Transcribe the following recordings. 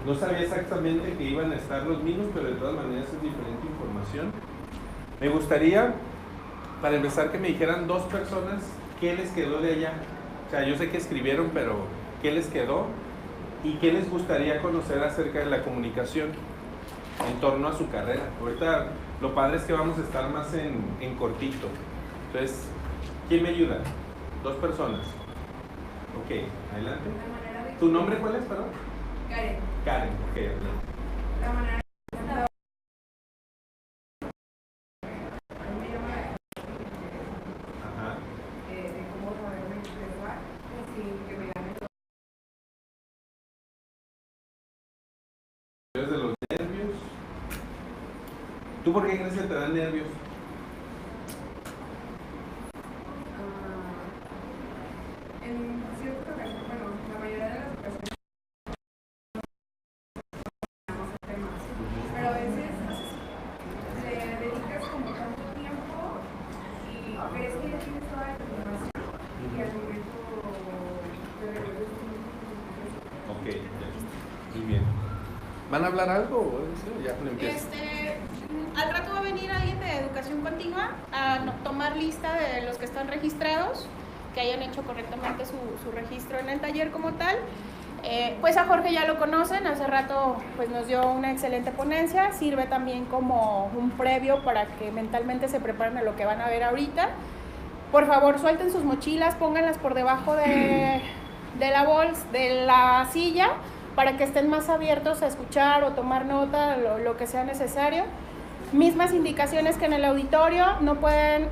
No sabía exactamente que iban a estar los mismos, pero de todas maneras es diferente información. Me gustaría, para empezar, que me dijeran 2 personas qué les quedó de allá. O sea, yo sé que escribieron, pero ¿qué les quedó? ¿Y qué les gustaría conocer acerca de la comunicación en torno a su carrera? Ahorita lo padre es que vamos a estar más en cortito. Entonces, ¿quién me ayuda? 2 personas. Ok, adelante. ¿Tu nombre cuál es, perdón? Karen. Karen, ok, adelante. La manera Ajá. de cómo saberme expresar sin que me gane todo. De los nervios. ¿Tú por qué crees que te dan nervios? En ciertas ocasiones, bueno, la mayoría de las ocasiones hablamos de temas, pero a veces le dedicas como tanto tiempo y crees que ya tienes toda la información y al momento te revuelves un Ok, ya. Muy bien. ¿Van a hablar algo o ya le empiezo? Al rato va a venir alguien de educación continua a tomar lista de los que están registrados, que hayan hecho correctamente su registro en el taller como tal. Pues a Jorge ya lo conocen, hace rato pues nos dio una excelente ponencia, sirve también como un previo para que mentalmente se preparen a lo que van a ver ahorita. Por favor, suelten sus mochilas, pónganlas por debajo de la bolsa, de la silla, para que estén más abiertos a escuchar o tomar nota, lo que sea necesario. Mismas indicaciones que en el auditorio, no pueden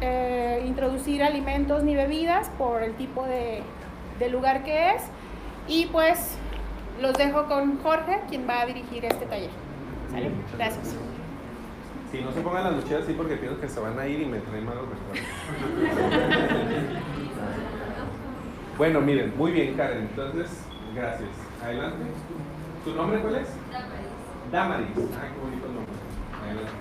introducir alimentos ni bebidas por el tipo de lugar que es. Y pues los dejo con Jorge, quien va a dirigir este taller. ¿Sale? Gracias. Sí, no se pongan las mochilas así porque pienso que se van a ir y me traen malos recuerdos. Bueno, miren, muy bien, Karen. Entonces, gracias. Adelante. ¿Tu nombre cuál es? Damaris. Ah, qué bonito nombre. Adelante.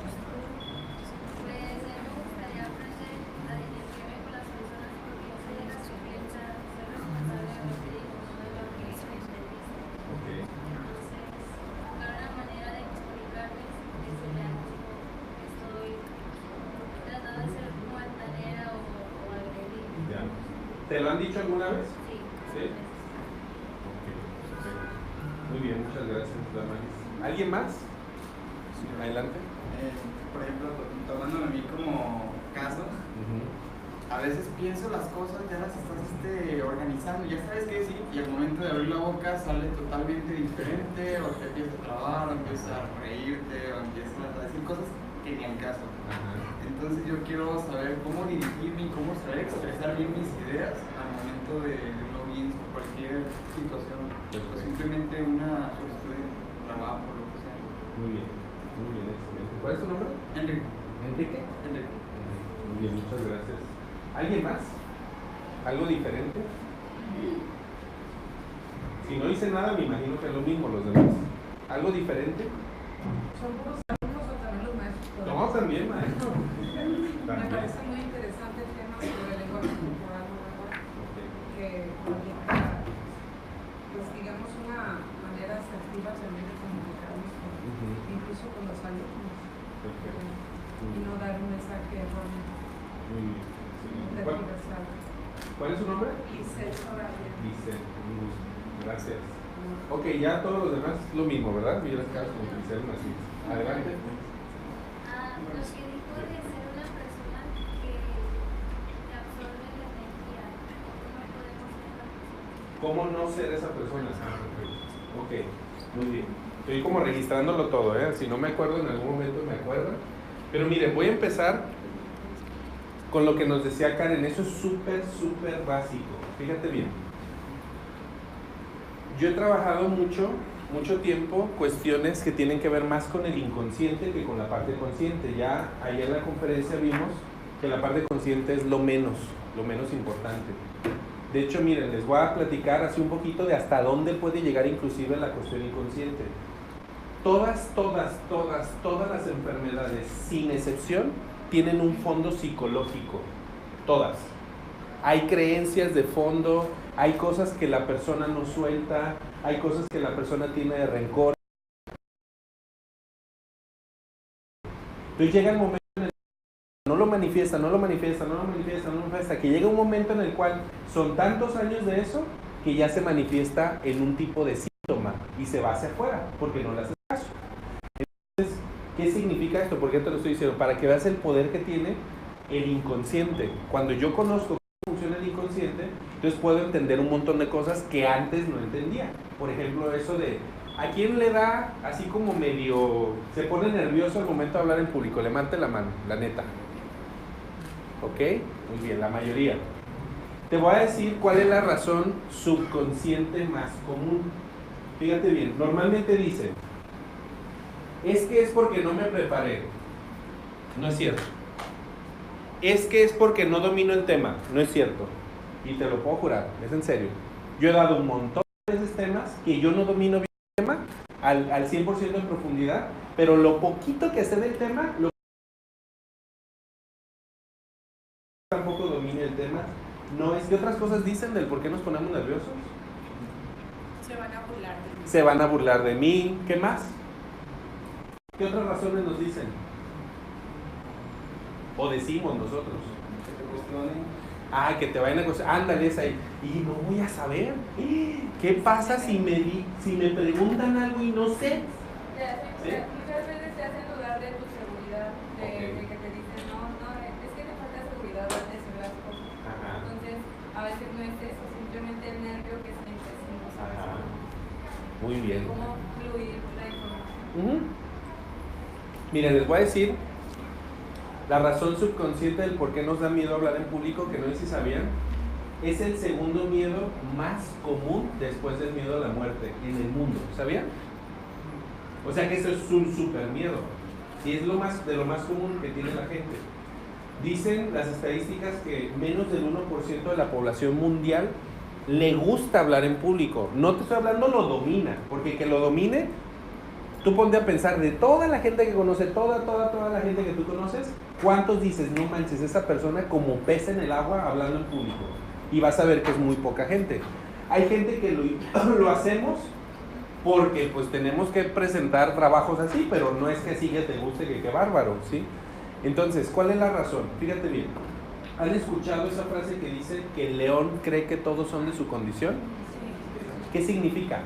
¿Te lo han dicho alguna vez? Sí. ¿Sí? Okay. Muy bien, muchas gracias, Damaris. ¿Alguien más? Sí. Adelante. Por ejemplo, tomándome a mí como caso, a veces pienso las cosas, ya las estás organizando, ya sabes qué decir, y al momento de abrir la boca sale totalmente diferente, o te empiezas a trabar, o empiezas a reírte, o empiezas a decir cosas que ni al caso. Entonces yo quiero saber cómo dirigirme y cómo saber expresar bien mis ideas al momento de lo bien cualquier situación, o simplemente una solicitud de trabajo, lo que sea. Muy bien, excelente. ¿Cuál es tu nombre? Enrique. ¿Enrique? Enrique. Muy bien, muchas gracias. ¿Alguien más? ¿Algo diferente? Si no hice nada, me imagino que es lo mismo los demás. ¿Algo diferente? ¿Son puros alumnos o también los maestros? No, también, maestro. Me parece muy interesante el tema sobre el lenguaje corporal que proyecta, pues digamos, una manera asertiva también de comunicarnos incluso con los alumnos. Y no dar un mensaje erróneo. Muy bien. ¿Cuál es su nombre? Giselle Soraya. Giselle, un gusto. Gracias. Ok, ya todos los demás lo mismo, ¿verdad? Mira, acá con Giselle Macías. Adelante. Lo que dijo de ser una persona que absorbe la energía, ¿cómo no podemos ser esa persona? ¿Cómo no ser esa persona? Ok, muy bien. Estoy como registrándolo todo, ¿eh? Si no me acuerdo, en algún momento me acuerdo. Pero miren, voy a empezar con lo que nos decía Karen. Eso es súper básico. Fíjate bien. Yo he trabajado mucho tiempo cuestiones que tienen que ver más con el inconsciente que con la parte consciente. Ya ayer en la conferencia vimos que la parte consciente es lo menos importante. De hecho, miren, les voy a platicar así un poquito de hasta dónde puede llegar inclusive la cuestión inconsciente. Todas las enfermedades, sin excepción, tienen un fondo psicológico. Todas. Hay creencias de fondo, hay cosas que la persona no suelta, hay cosas que la persona tiene de rencor. Entonces llega el momento en el que no lo manifiesta, que llega un momento en el cual son tantos años de eso que ya se manifiesta en un tipo de síntoma y se va hacia afuera porque no le haces caso. Entonces, ¿qué significa esto? ¿Por qué te lo estoy diciendo? Para que veas el poder que tiene el inconsciente. Cuando yo conozco cómo funciona el inconsciente, entonces puedo entender un montón de cosas que antes no entendía. Por ejemplo, eso de ¿a quién le da así como medio, se pone nervioso al momento de hablar en público? Levante la mano, la neta. ¿Ok? Muy bien, la mayoría. Te voy a decir cuál es la razón subconsciente más común. Fíjate bien, normalmente dicen, es que es porque no me preparé. No es cierto. Es que es porque no domino el tema. No es cierto. Y te lo puedo jurar, es en serio. Yo he dado un montón de esos temas que yo no domino bien el tema al 100% en profundidad, pero lo poquito que sé del tema, tampoco domine el tema. No es que otras cosas dicen del por qué nos ponemos nerviosos. Se van a burlar de mí. Se van a burlar de mí. ¿Qué más? ¿Qué otras razones nos dicen? O decimos nosotros. Que te cuestionen. Ah, que te vayan a cuestionar. Ándale, esa ahí. Y no voy a saber. ¿Qué pasa si me preguntan algo y no sé? ¿Sí? Muchas veces te hacen dudar de tu seguridad, de que te dicen, no, es que te falta seguridad al decir las cosas. Ajá. Entonces, a veces no es eso, simplemente el nervio que sientes y no sabes Ajá. Muy bien. cómo fluir la información. Miren, les voy a decir la razón subconsciente del por qué nos da miedo hablar en público, que no sé si sabían, es el segundo miedo más común después del miedo a la muerte en el mundo. ¿Sabían? O sea que eso es un super miedo. Y es de lo más común que tiene la gente. Dicen las estadísticas que menos del 1% de la población mundial le gusta hablar en público. No te estoy hablando lo domina, porque que lo domine, tú ponte a pensar de toda la gente que conoce, toda la gente que tú conoces, ¿cuántos dices, no manches, esa persona como pez en el agua hablando en público? Y vas a ver que es muy poca gente. Hay gente que lo hacemos porque pues tenemos que presentar trabajos así, pero no es que así que te guste, que qué bárbaro, ¿sí? Entonces, ¿cuál es la razón? Fíjate bien. ¿Han escuchado esa frase que dice que el león cree que todos son de su condición? ¿Qué significa?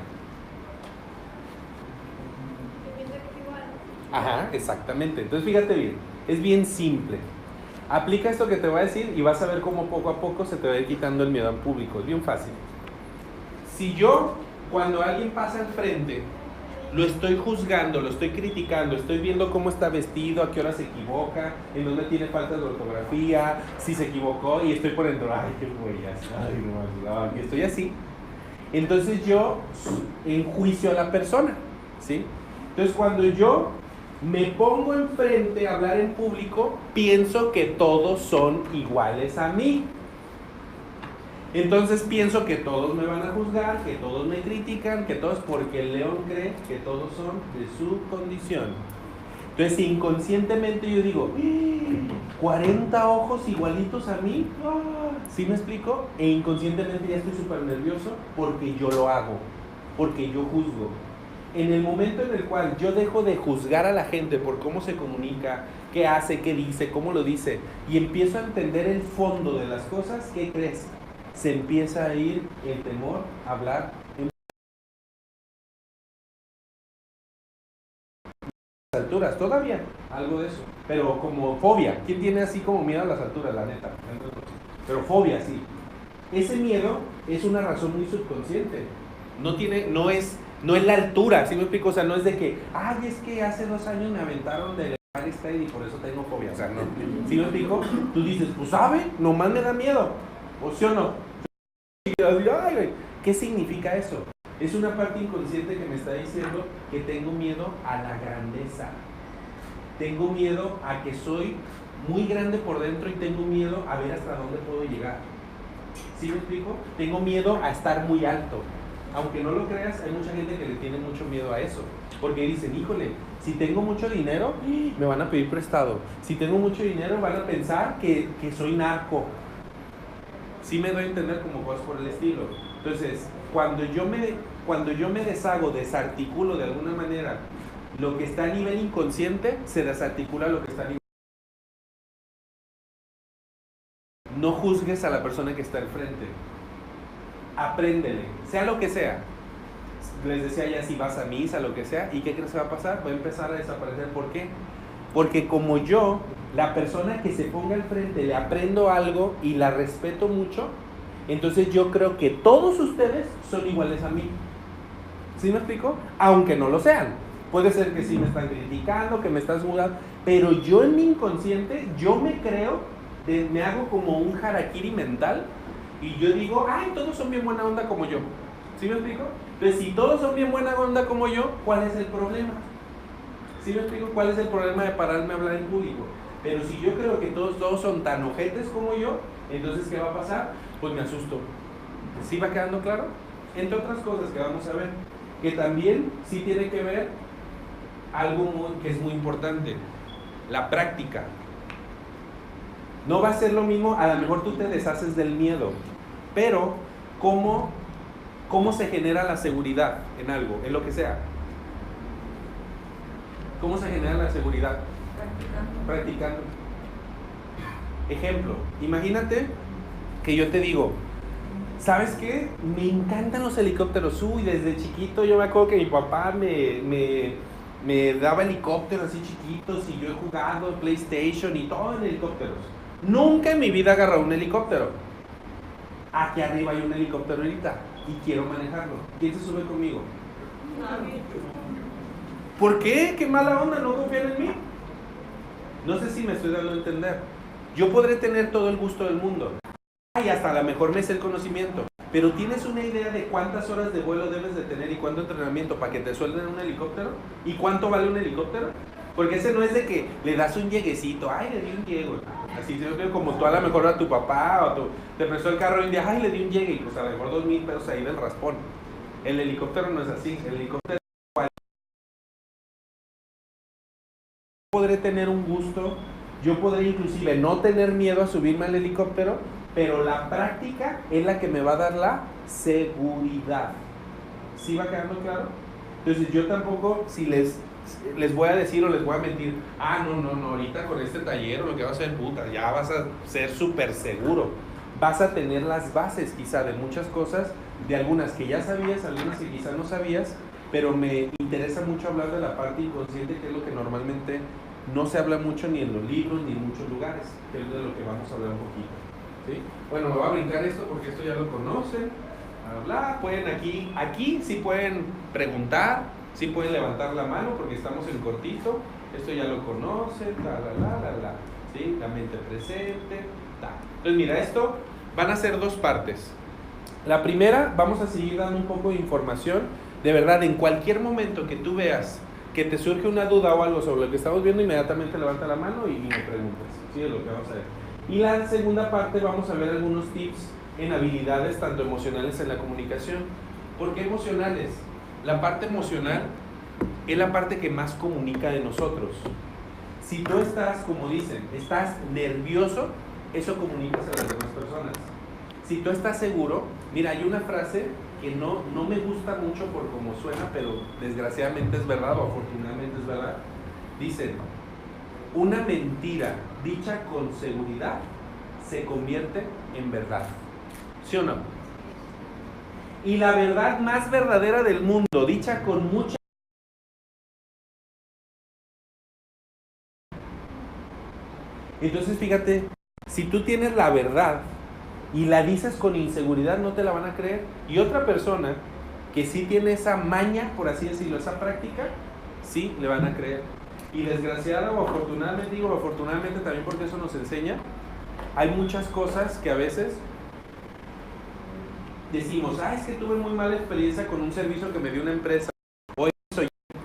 Ajá, exactamente. Entonces fíjate bien, es bien simple. Aplica esto que te voy a decir y vas a ver cómo poco a poco se te va a ir quitando el miedo en público. Es bien fácil. Si yo, cuando alguien pasa enfrente, lo estoy juzgando, lo estoy criticando, estoy viendo cómo está vestido, a qué hora se equivoca, en dónde tiene faltas de ortografía, si se equivocó, y estoy por dentro, ay, qué huellas, ay, no, y estoy así. Entonces yo enjuicio a la persona, ¿sí? Entonces cuando yo me pongo enfrente a hablar en público, pienso que todos son iguales a mí. Entonces pienso que todos me van a juzgar, que todos me critican, que todos, porque el león cree que todos son de su condición. Entonces inconscientemente yo digo, 40 ojos igualitos a mí, ¿sí me explico? E inconscientemente ya estoy súper nervioso porque yo lo hago, porque yo juzgo. En el momento en el cual yo dejo de juzgar a la gente por cómo se comunica, qué hace, qué dice, cómo lo dice, y empiezo a entender el fondo de las cosas, ¿qué crees? Se empieza a ir el temor a hablar en las alturas. Todavía algo de eso, pero como fobia. ¿Quién tiene así como miedo a las alturas, la neta? Pero fobia, sí. Ese miedo es una razón muy subconsciente. No es la altura, ¿sí me explico? O sea, no es de que, ay, es que hace 2 años me aventaron del Empire State y por eso tengo fobia. O sea, no. ¿Sí me explico? Tú dices, pues, ¿sabe? Nomás me da miedo. ¿O sí o no? Ay, ¿qué significa eso? Es una parte inconsciente que me está diciendo que tengo miedo a la grandeza. Tengo miedo a que soy muy grande por dentro y tengo miedo a ver hasta dónde puedo llegar. ¿Sí me explico? Tengo miedo a estar muy alto. Aunque no lo creas, hay mucha gente que le tiene mucho miedo a eso. Porque dicen, híjole, si tengo mucho dinero, me van a pedir prestado. Si tengo mucho dinero, van a pensar que soy narco. Sí me doy a entender como cosas por el estilo. Entonces, cuando yo me deshago, desarticulo de alguna manera lo que está a nivel inconsciente se desarticula lo que está a nivel. No juzgues a la persona que está al frente. Apréndele, sea lo que sea. Les decía ya, si vas a misa, lo que sea, ¿y qué crees que va a pasar? Va a empezar a desaparecer. ¿Por qué? Porque como yo, la persona que se ponga al frente, le aprendo algo y la respeto mucho, entonces yo creo que todos ustedes son iguales a mí. ¿Sí me explico? Aunque no lo sean. Puede ser que sí me están criticando, que me están juzgando, pero yo en mi inconsciente, yo me creo, me hago como un harakiri mental y yo digo, ay, todos son bien buena onda como yo. ¿Sí me explico? Entonces, si todos son bien buena onda como yo, ¿cuál es el problema? ¿Sí me explico? ¿Cuál es el problema de pararme a hablar en público? Pero si yo creo que todos son tan ojetes como yo, entonces, ¿qué va a pasar? Pues me asusto. ¿Sí va quedando claro? Entre otras cosas que vamos a ver, que también sí tiene que ver algo que es muy importante, la práctica. No va a ser lo mismo, a lo mejor tú te deshaces del miedo, pero ¿cómo se genera la seguridad en algo, en lo que sea? ¿Cómo se genera la seguridad? Practicando. Ejemplo, imagínate que yo te digo, ¿sabes qué? Me encantan los helicópteros. Uy, desde chiquito yo me acuerdo que mi papá me daba helicópteros así chiquitos y yo he jugado PlayStation y todo en helicópteros. Nunca en mi vida he agarrado un helicóptero. Aquí arriba hay un helicóptero ahorita y quiero manejarlo. ¿Quién se sube conmigo? ¿Por qué? ¿Qué mala onda? ¿No confían en mí? No sé si me estoy dando a entender. Yo podré tener todo el gusto del mundo. Y hasta a lo mejor me sé el conocimiento. Pero ¿tienes una idea de cuántas horas de vuelo debes de tener y cuánto entrenamiento para que te suelten un helicóptero? ¿Y cuánto vale un helicóptero? Porque ese no es de que le das un lleguecito. Ay, le di un llegue. Así como tú a lo mejor a tu papá o te prestó el carro y un día, ay, le di un llegue. Y pues a lo mejor 2,000 pesos ahí del raspón. El helicóptero no es así. El helicóptero podré tener un gusto, yo podré inclusive no tener miedo a subirme al helicóptero, pero la práctica es la que me va a dar la seguridad. ¿Sí va quedando claro? Entonces yo tampoco, si les voy a decir o les voy a mentir, no, ahorita con este taller lo que vas a hacer, puta, ya vas a ser súper seguro. Vas a tener las bases quizá de muchas cosas, de algunas que ya sabías, algunas que quizá no sabías, pero me interesa mucho hablar de la parte inconsciente, que es lo que normalmente no se habla mucho ni en los libros ni en muchos lugares, que es de lo que vamos a hablar un poquito. ¿Sí? Bueno, me voy a brincar esto porque esto ya lo conocen. Pueden aquí sí pueden preguntar, sí pueden levantar la mano porque estamos en cortito. Esto ya lo conocen, ¿sí? La mente presente, Entonces mira, esto van a ser dos partes. La primera, vamos a seguir dando un poco de información. De verdad, en cualquier momento que tú veas que te surge una duda o algo sobre lo que estamos viendo, inmediatamente levanta la mano y me preguntas. ¿Sí? Es lo que vamos a ver. Y la segunda parte vamos a ver algunos tips en habilidades tanto emocionales en la comunicación. ¿Por qué emocionales? La parte emocional es la parte que más comunica de nosotros. Si tú estás, como dicen, estás nervioso, eso comunicas a las demás personas. Si tú estás seguro, mira, hay una frase que no me gusta mucho por cómo suena, pero desgraciadamente es verdad o afortunadamente es verdad. Dicen, una mentira dicha con seguridad se convierte en verdad. ¿Sí o no? Y la verdad más verdadera del mundo, dicha con mucha... Entonces fíjate, si tú tienes la verdad y la dices con inseguridad, no te la van a creer. Y otra persona que sí tiene esa maña, por así decirlo, esa práctica, sí le van a creer. Y desgraciadamente o afortunadamente, digo afortunadamente también porque eso nos enseña, hay muchas cosas que a veces decimos, es que tuve muy mala experiencia con un servicio que me dio una empresa, hoy soy yo.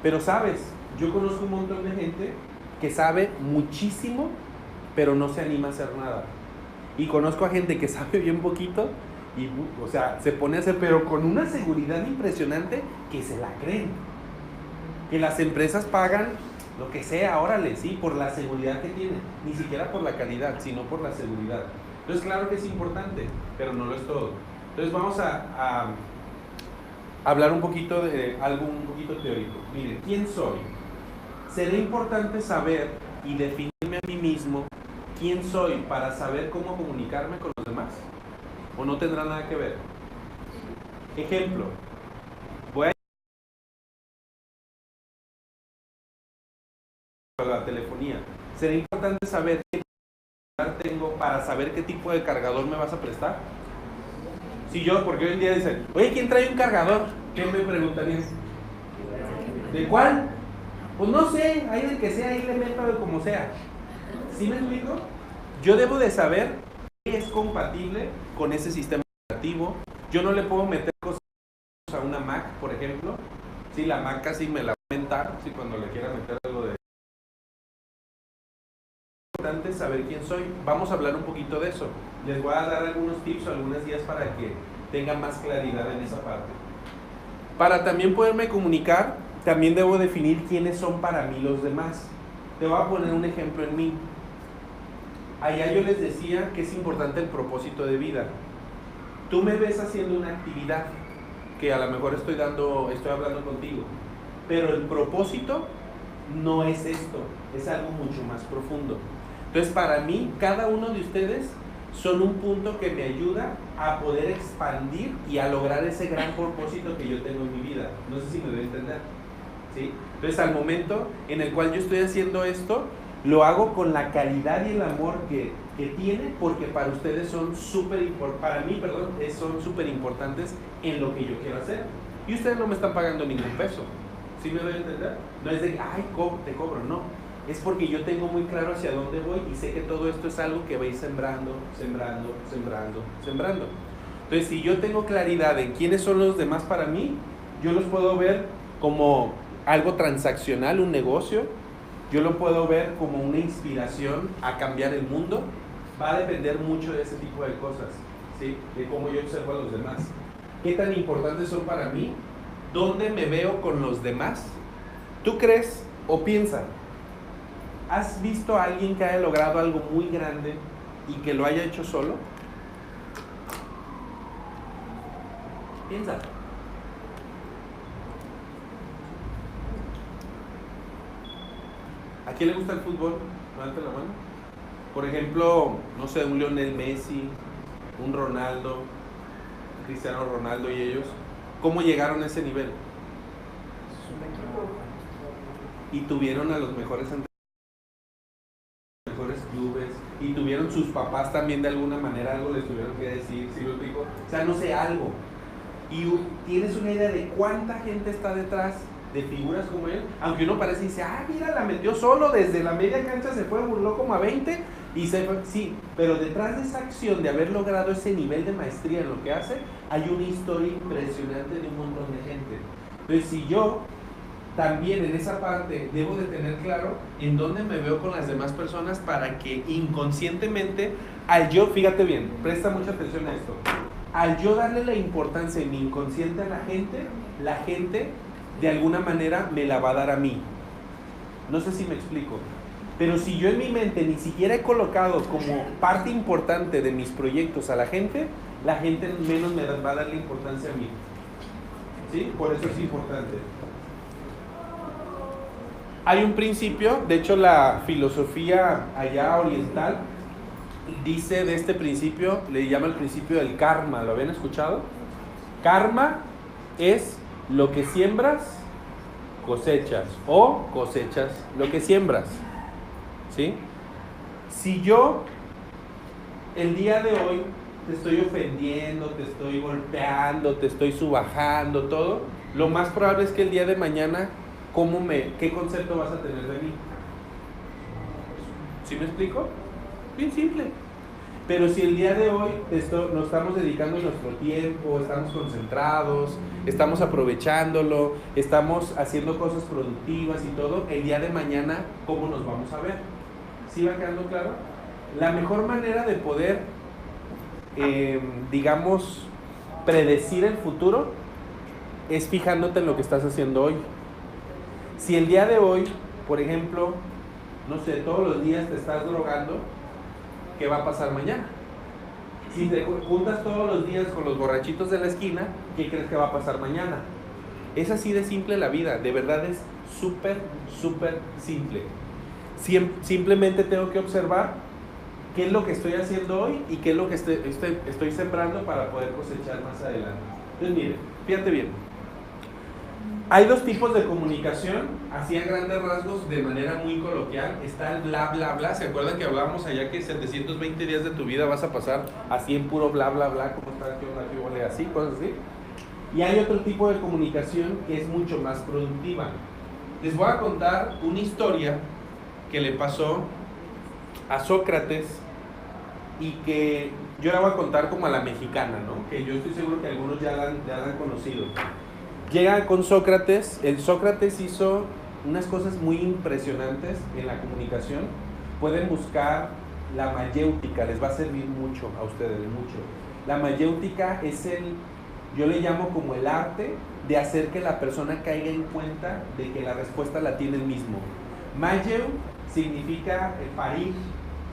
Pero sabes, yo conozco un montón de gente que sabe muchísimo, pero no se anima a hacer nada. Y conozco a gente que sabe bien poquito y, o sea, se pone a hacer, pero con una seguridad impresionante que se la creen. Que las empresas pagan lo que sea, órale, sí, por la seguridad que tienen. Ni siquiera por la calidad, sino por la seguridad. Entonces, claro que es importante, pero no lo es todo. Entonces, vamos a hablar un poquito de algo un poquito teórico. Miren, ¿quién soy? Será importante saber y definirme a mí mismo quién soy para saber cómo comunicarme con los demás. ¿O no tendrá nada que ver? Ejemplo, voy a la telefonía. ¿Será importante saber qué tengo para saber qué tipo de cargador me vas a prestar? Si yo, porque hoy en día dicen, oye, ¿quién trae un cargador? ¿Qué me preguntarían? ¿De cuál? Pues no sé, ahí del que sea, ahí le meto de como sea. ¿Sí me explico? Yo debo de saber qué es compatible con ese sistema operativo. Yo no le puedo meter cosas a una Mac, por ejemplo. Sí, la Mac casi me la va a mentar, si cuando le quiera meter algo de... Es importante saber quién soy. Vamos a hablar un poquito de eso. Les voy a dar algunos tips o algunas guías para que tengan más claridad en esa parte. Para también poderme comunicar, también debo definir quiénes son para mí los demás. Te voy a poner un ejemplo en mí. Allá yo les decía que es importante el propósito de vida. Tú me ves haciendo una actividad que a lo mejor estoy hablando contigo, pero el propósito no es esto, es algo mucho más profundo. Entonces, para mí, cada uno de ustedes son un punto que me ayuda a poder expandir y a lograr ese gran propósito que yo tengo en mi vida. No sé si me doy a entender, ¿sí? Entonces, al momento en el cual yo estoy haciendo esto, lo hago con la calidad y el amor que tiene, porque para ustedes son súper importantes en lo que yo quiero hacer. Y ustedes no me están pagando ningún peso. ¿Sí me doy a entender? No es de, ay, te cobro, no. Es porque yo tengo muy claro hacia dónde voy y sé que todo esto es algo que va a ir sembrando. Entonces, si yo tengo claridad en quiénes son los demás para mí, yo los puedo ver como algo transaccional, un negocio. Yo lo puedo ver como una inspiración a cambiar el mundo. Va a depender mucho de ese tipo de cosas, ¿sí? De cómo yo observo a los demás. ¿Qué tan importantes son para mí? ¿Dónde me veo con los demás? ¿Tú crees o piensas? ¿Has visto a alguien que haya logrado algo muy grande y que lo haya hecho solo? Piensa. ¿A quién le gusta el fútbol? Levanta la mano. Por ejemplo, no sé, un Lionel Messi, un Ronaldo, Cristiano Ronaldo y ellos. ¿Cómo llegaron a ese nivel? Y tuvieron a los mejores clubes, y tuvieron sus papás también de alguna manera algo les tuvieron que decir, ¿sí lo explico? O sea, no sé, algo. Y tienes una idea de cuánta gente está detrás de figuras como él, aunque uno parece y dice, ah, mira, la metió solo, desde la media cancha se fue, burló como a 20 y se fue. Sí, pero detrás de esa acción de haber logrado ese nivel de maestría en lo que hace, hay una historia impresionante de un montón de gente. Entonces, si yo también en esa parte debo de tener claro en dónde me veo con las demás personas para que inconscientemente, al yo, fíjate bien, presta mucha atención a esto, al yo darle la importancia en mi inconsciente a la gente de alguna manera me la va a dar a mí. No sé si me explico, pero si yo en mi mente ni siquiera he colocado como parte importante de mis proyectos a la gente menos me va a dar la importancia a mí. ¿Sí? Por eso es importante. Hay un principio, de hecho la filosofía allá oriental dice de este principio, le llama el principio del karma, ¿lo habían escuchado? Karma es lo que siembras, cosechas, o cosechas lo que siembras, ¿sí? Si yo el día de hoy te estoy ofendiendo, te estoy golpeando, te estoy subajando, todo, lo más probable es que el día de mañana ¿qué concepto vas a tener de mí? ¿Sí me explico? Bien simple. Pero si el día de hoy nos estamos dedicando nuestro tiempo, estamos concentrados, estamos aprovechándolo, estamos haciendo cosas productivas y todo, el día de mañana, ¿cómo nos vamos a ver? ¿Sí va quedando claro? La mejor manera de poder, digamos, predecir el futuro es fijándote en lo que estás haciendo hoy. Si el día de hoy, por ejemplo, no sé, todos los días te estás drogando, ¿qué va a pasar mañana? Si te juntas todos los días con los borrachitos de la esquina, ¿qué crees que va a pasar mañana? Es así de simple la vida, de verdad es súper, súper simple. Simplemente tengo que observar qué es lo que estoy haciendo hoy y qué es lo que estoy sembrando para poder cosechar más adelante. Entonces, miren, fíjate bien. Hay dos tipos de comunicación, así a grandes rasgos, de manera muy coloquial. Está el bla, bla, bla. ¿Se acuerdan que hablábamos allá que 720 días de tu vida vas a pasar así en puro bla, bla, bla? ¿Cómo está? ¿Qué onda? ¿Qué huele? Así, cosas así. Y hay otro tipo de comunicación que es mucho más productiva. Les voy a contar una historia que le pasó a Sócrates y que yo la voy a contar como a la mexicana, ¿no? Que yo estoy seguro que algunos ya la han conocido. Llega con Sócrates, el Sócrates hizo unas cosas muy impresionantes en la comunicación. Pueden buscar la mayéutica, les va a servir mucho a ustedes, mucho. La mayéutica es yo le llamo como el arte de hacer que la persona caiga en cuenta de que la respuesta la tiene el mismo. Mayeu significa parir,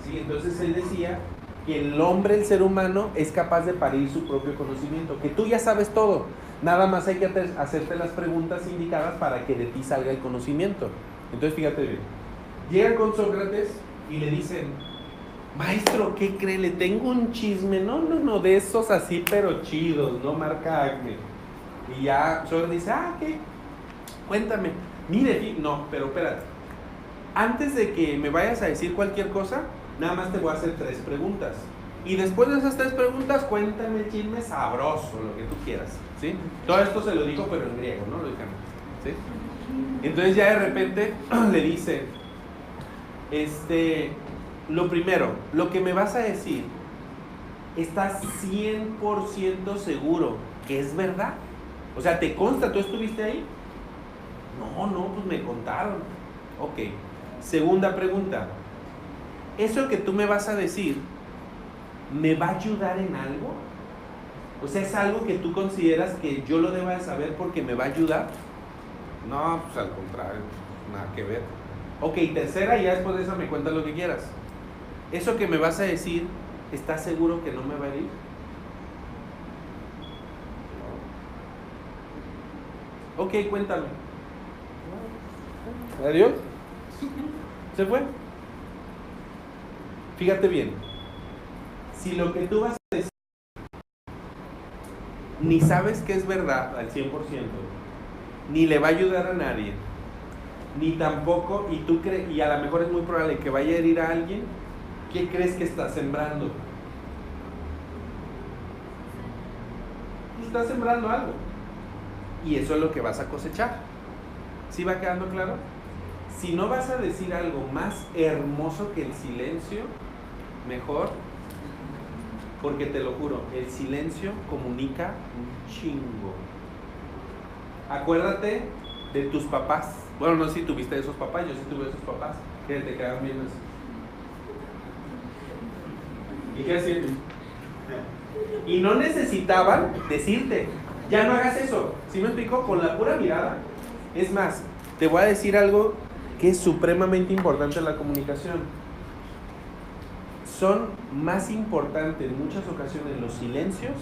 ¿sí? Entonces él decía que el hombre, el ser humano, es capaz de parir su propio conocimiento, que tú ya sabes todo, nada más hay que hacerte las preguntas indicadas para que de ti salga el conocimiento. Entonces fíjate bien, llegan con Sócrates y le dicen: maestro, ¿qué cree? Le tengo un chisme, no, de esos así pero chidos, no marca Acme. Y ya Sócrates dice: ¿qué? Cuéntame. Mire, no, pero espérate, antes de que me vayas a decir cualquier cosa, nada más te voy a hacer 3 preguntas. Y después de esas 3 preguntas, cuéntame el chisme sabroso, lo que tú quieras, ¿sí? Todo esto se lo dijo, pero en griego, ¿no? Lo dijeron, ¿sí? Entonces ya de repente le dice, lo primero, lo que me vas a decir, ¿estás 100% seguro que es verdad? O sea, ¿te consta? ¿Tú estuviste ahí? No, pues me contaron. Ok. Segunda pregunta, ¿eso que tú me vas a decir me va a ayudar en algo? O sea, ¿es algo que tú consideras que yo lo deba de saber porque me va a ayudar? No, pues al contrario, nada que ver. Ok, tercera, y ya después de eso me cuentas lo que quieras. ¿Eso que me vas a decir, estás seguro que no me va a herir? Ok, cuéntame. Adiós. ¿Se fue? Fíjate bien, si lo que tú vas a decir ni sabes que es verdad al 100%, ni le va a ayudar a nadie, ni tampoco, y tú crees, y a lo mejor es muy probable que vaya a herir a alguien, ¿qué crees que estás sembrando? Estás sembrando algo, y eso es lo que vas a cosechar. ¿Sí va quedando claro? Si no vas a decir algo más hermoso que el silencio, mejor, porque te lo juro, el silencio comunica un chingo. Acuérdate de tus papás. Bueno, no sé si tuviste esos papás, yo sí tuve esos papás que te quedaban viendo así. ¿Y qué hacían? Y no necesitaban decirte, ya no hagas eso. ¿Sí me explico? Con la pura mirada. Es más, te voy a decir algo que es supremamente importante en la comunicación. Son más importantes en muchas ocasiones los silencios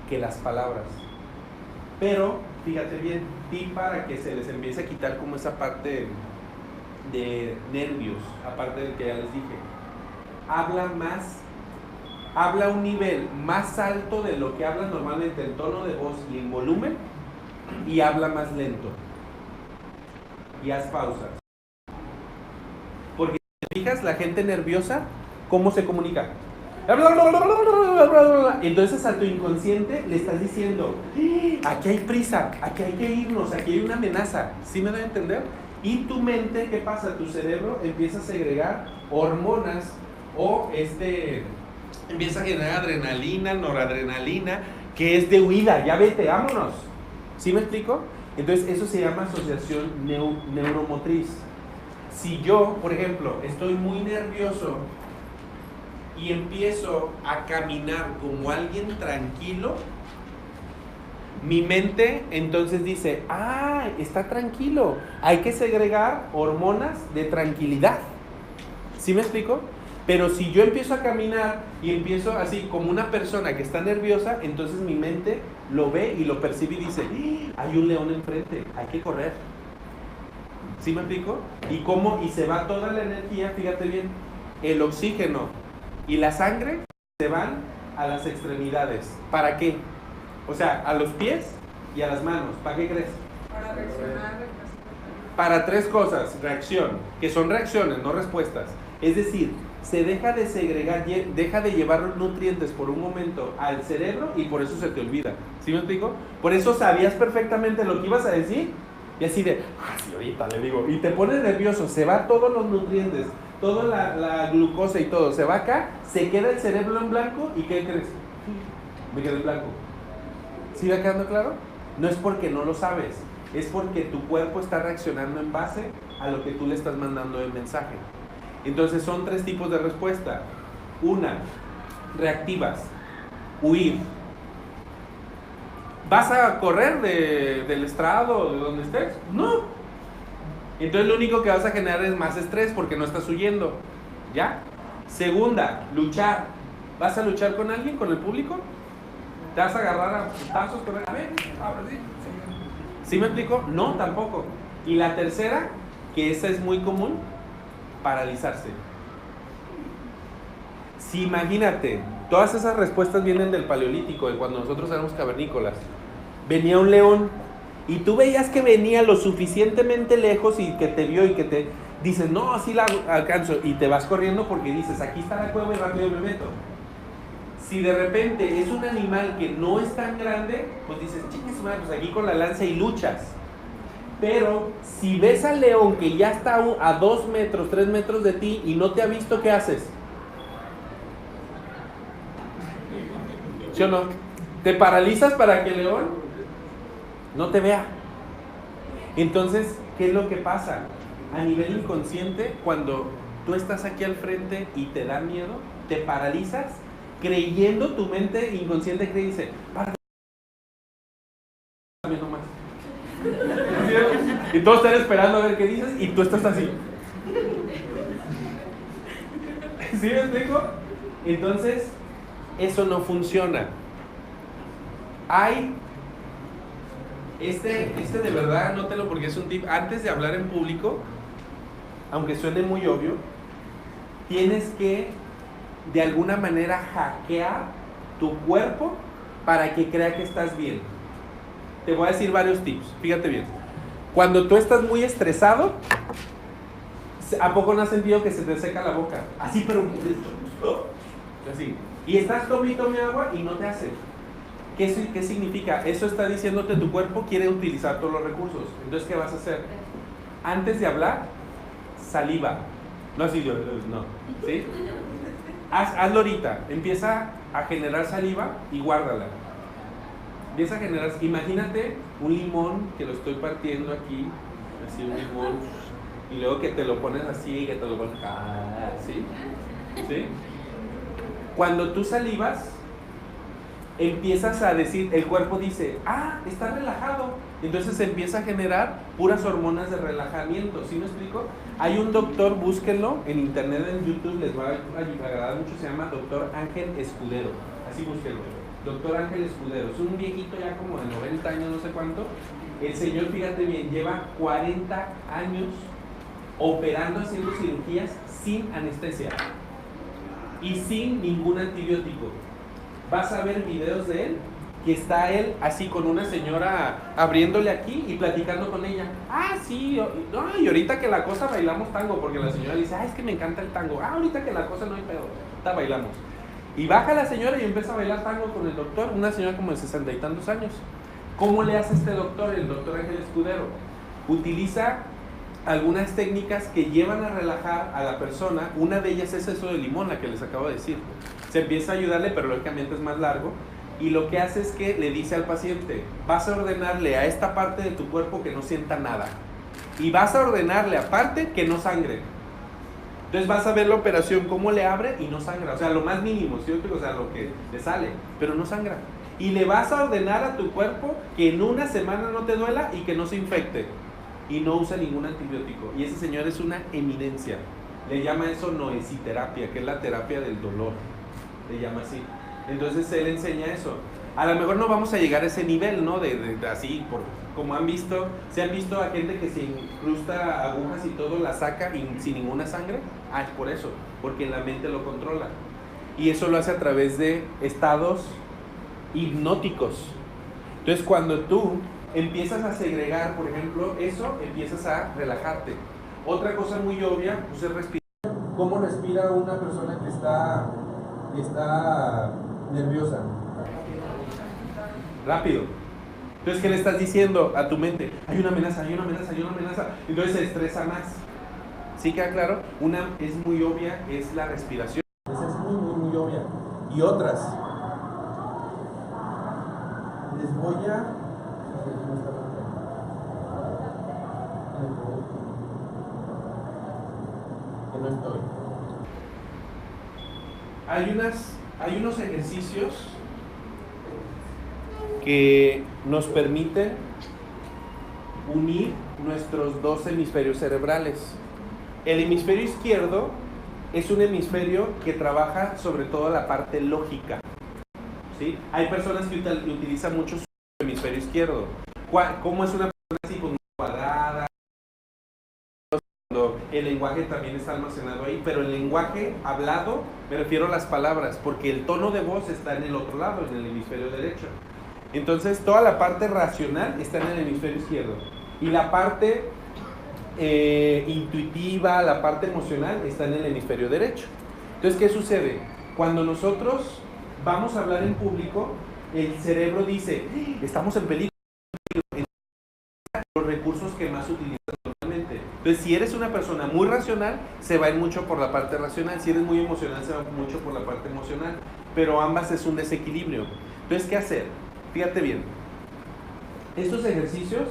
que las palabras. Pero, fíjate bien, tip para que se les empiece a quitar como esa parte de nervios, aparte del que ya les dije. Habla a un nivel más alto de lo que habla normalmente en tono de voz y en volumen, y habla más lento. Y haz pausas. Porque si te fijas, la gente nerviosa, ¿cómo se comunica? Entonces a tu inconsciente le estás diciendo, aquí hay prisa, aquí hay que irnos, aquí hay una amenaza. ¿Sí me da a entender? Y tu mente, ¿qué pasa? Tu cerebro empieza a segregar hormonas o empieza a generar adrenalina, noradrenalina, que es de huida, ya vete, vámonos. ¿Sí me explico? Entonces eso se llama asociación neuromotriz. Si yo, por ejemplo, estoy muy nervioso y empiezo a caminar como alguien tranquilo, mi mente entonces dice, está tranquilo, hay que segregar hormonas de tranquilidad. ¿Sí me explico? Pero si yo empiezo a caminar y empiezo así como una persona que está nerviosa, entonces mi mente lo ve y lo percibe y dice, hay un león enfrente, hay que correr. ¿Sí me explico? Y se va toda la energía, fíjate bien, el oxígeno y la sangre se van a las extremidades. ¿Para qué? O sea, a los pies y a las manos. ¿Para qué crees? Para reaccionar. Para 3 cosas. Reacción, que son reacciones, no respuestas. Es decir, se deja de segregar, deja de llevar los nutrientes por un momento al cerebro y por eso se te olvida. ¿Sí me explico? Por eso sabías perfectamente lo que ibas a decir y así de, sí, ahorita le digo, y te pones nervioso, se va todos los nutrientes, toda la glucosa y todo, se va acá, se queda el cerebro en blanco y ¿qué crees? Me quedé en blanco. ¿Sí va quedando claro? No es porque no lo sabes, es porque tu cuerpo está reaccionando en base a lo que tú le estás mandando el mensaje. Entonces son 3 tipos de respuesta. Una, reactivas, huir. ¿Vas a correr del estrado, de donde estés? No. Entonces lo único que vas a generar es más estrés porque no estás huyendo. ¿Ya? Segunda, luchar. ¿Vas a luchar con alguien, con el público? ¿Te vas a agarrar a putazos con él? A ver, ahora sí. ¿Sí me explico? No, tampoco. Y la tercera, que esa es muy común, paralizarse. Si imagínate, todas esas respuestas vienen del paleolítico, de cuando nosotros éramos cavernícolas. Venía un león y tú veías que venía lo suficientemente lejos y que te vio y que te dices, no, así la alcanzo, y te vas corriendo porque dices, aquí está la cueva y rápido me meto. Si de repente es un animal que no es tan grande, pues dices, chingue su madre, pues aquí con la lanza y luchas. Pero si ves al león que ya está a 2 metros, 3 metros de ti y no te ha visto, ¿qué haces? ¿Sí o no? ¿Te paralizas para que el león no te vea? Entonces, ¿qué es lo que pasa? A nivel inconsciente, cuando tú estás aquí al frente y te da miedo, te paralizas creyendo, tu mente inconsciente cree y dice, párate nomás. Y todos están esperando a ver qué dices y tú estás así. ¿Sí me explico? Entonces, eso no funciona. Hay este de verdad, anótelo porque es un tip. Antes de hablar en público, aunque suene muy obvio, tienes que de alguna manera hackear tu cuerpo para que crea que estás bien. Te voy a decir varios tips, fíjate bien. Cuando tú estás muy estresado, ¿a poco no has sentido que se te seca la boca? Así, pero así. Y estás tome agua y no te hace. ¿Qué significa? Eso está diciéndote tu cuerpo quiere utilizar todos los recursos. Entonces, ¿qué vas a hacer? Antes de hablar, saliva. No así yo, no. ¿Sí? Hazlo ahorita. Empieza a generar saliva y guárdala. Empieza a generar, imagínate un limón que lo estoy partiendo aquí, así un limón, y luego que te lo pones así, que te lo pones ¿sí? ¿Sí? Cuando tú salivas, empiezas a decir, el cuerpo dice, está relajado, entonces se empieza a generar puras hormonas de relajamiento, ¿sí me explico? Hay un doctor, búsquenlo en internet, en YouTube, les va a agradar mucho, se llama Dr. Ángel Escudero, así búsquenlo. Doctor Ángel Escudero, es un viejito ya como de 90 años, no sé cuánto. El señor, fíjate bien, lleva 40 años operando, haciendo cirugías sin anestesia y sin ningún antibiótico. Vas a ver videos de él, que está él así con una señora abriéndole aquí y platicando con ella. Sí, no, y ahorita que la cosa bailamos tango, porque la señora dice, es que me encanta el tango. Ahorita que la cosa no hay pedo, ahorita bailamos. Y baja la señora y empieza a bailar tango con el doctor, una señora como de 60 y tantos años. ¿Cómo le hace este doctor, el doctor Ángel Escudero? Utiliza algunas técnicas que llevan a relajar a la persona. Una de ellas es eso de limón, la que les acabo de decir. Se empieza a ayudarle, pero lógicamente es más largo. Y lo que hace es que le dice al paciente, vas a ordenarle a esta parte de tu cuerpo que no sienta nada. Y vas a ordenarle aparte que no sangre. Entonces vas a ver la operación, cómo le abre y no sangra. O sea, lo más mínimo, ¿sí? O sea, lo que le sale, pero no sangra. Y le vas a ordenar a tu cuerpo que en una semana no te duela y que no se infecte. Y no usa ningún antibiótico. Y ese señor es una eminencia. Le llama eso noesiterapia, que es la terapia del dolor, le llama así. Entonces él enseña eso. A lo mejor no vamos a llegar a ese nivel, ¿no? De así, como han visto, ¿se han visto a gente que se incrusta agujas y todo, la saca sin ninguna sangre? Ah, es por eso, porque la mente lo controla. Y eso lo hace a través de estados hipnóticos. Entonces cuando tú empiezas a segregar, por ejemplo, eso, empiezas a relajarte. Otra cosa muy obvia, pues es respirar. ¿Cómo respira una persona que está nerviosa? Rápido. Entonces, ¿qué le estás diciendo a tu mente? Hay una amenaza, hay una amenaza, hay una amenaza. Entonces se estresa más. ¿Sí queda claro? Una es muy obvia, es la respiración. Esa es muy obvia. Y otras. Les voy a... Que no estoy. Hay unos ejercicios que nos permiten unir nuestros dos hemisferios cerebrales. El hemisferio izquierdo es un hemisferio que trabaja sobre todo la parte lógica, ¿sí? Hay personas que utilizan mucho su hemisferio izquierdo. ¿Cómo es una persona así, pues, cuadrada? El lenguaje también está almacenado ahí, pero el lenguaje hablado, me refiero a las palabras, porque el tono de voz está en el otro lado, en el hemisferio derecho. Entonces toda la parte racional está en el hemisferio izquierdo y la parte intuitiva, la parte emocional está en el hemisferio derecho. Entonces, ¿qué sucede? Cuando nosotros vamos a hablar en público, el cerebro dice, estamos en peligro, los recursos que más utilizan normalmente. Entonces, si eres una persona muy racional, se va a ir mucho por la parte racional. Si eres muy emocional, se va mucho por la parte emocional. Pero ambas es un desequilibrio. Entonces, ¿qué hacer? Fíjate bien. Estos ejercicios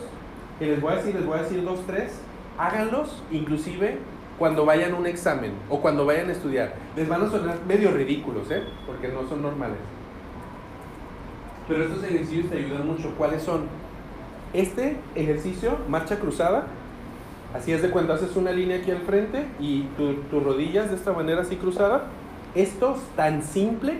que les voy a decir 2, 3, háganlos inclusive cuando vayan a un examen o cuando vayan a estudiar. Les van a sonar medio ridículos, porque no son normales. Pero estos ejercicios te ayudan mucho. ¿Cuáles son? Este ejercicio, marcha cruzada, así es de cuando haces una línea aquí al frente y tus rodillas de esta manera así cruzada. Esto es tan simple,